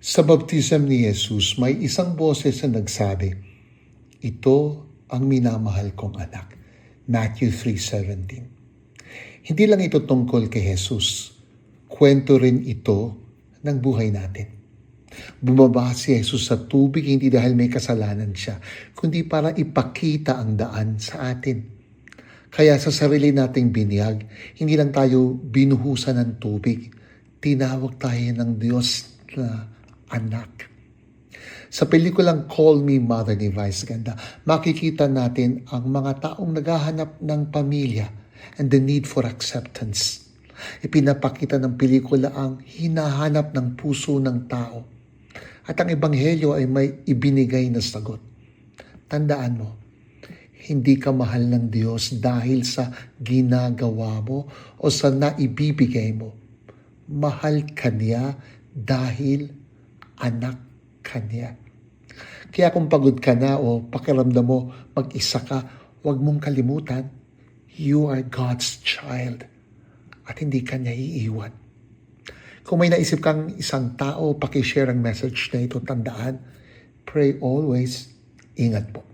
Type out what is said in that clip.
Sa baptism ni Jesus, may isang boses na nagsabi, "Ito ang minamahal kong anak." Matthew 3:17. Hindi lang ito tungkol kay Jesus. Kwento rin ito ng buhay natin. Bumaba si Jesus sa tubig hindi dahil may kasalanan siya, kundi para ipakita ang daan sa atin. Kaya sa sarili nating biniyag, hindi lang tayo binuhusan ng tubig, tinawag tayo ng Diyos na anak. Sa pelikulang Call Me Mother ni Vice Ganda, makikita natin ang mga taong naghahanap ng pamilya and the need for acceptance. Ipinapakita ng pelikula ang hinahanap ng puso ng tao. At ang ebanghelyo ay may ibinigay na sagot. Tandaan mo, hindi ka mahal ng Diyos dahil sa ginagawa mo o sa naibibigay mo. Mahal ka niya dahil anak ka niya. Kaya kung pagod ka na o pakiramdam mo mag-isa ka, huwag mong kalimutan, you are God's child at hindi ka niya iiwan. Kung may naisip kang isang tao, pakishare ang message na ito. Tandaan, pray always, ingat po.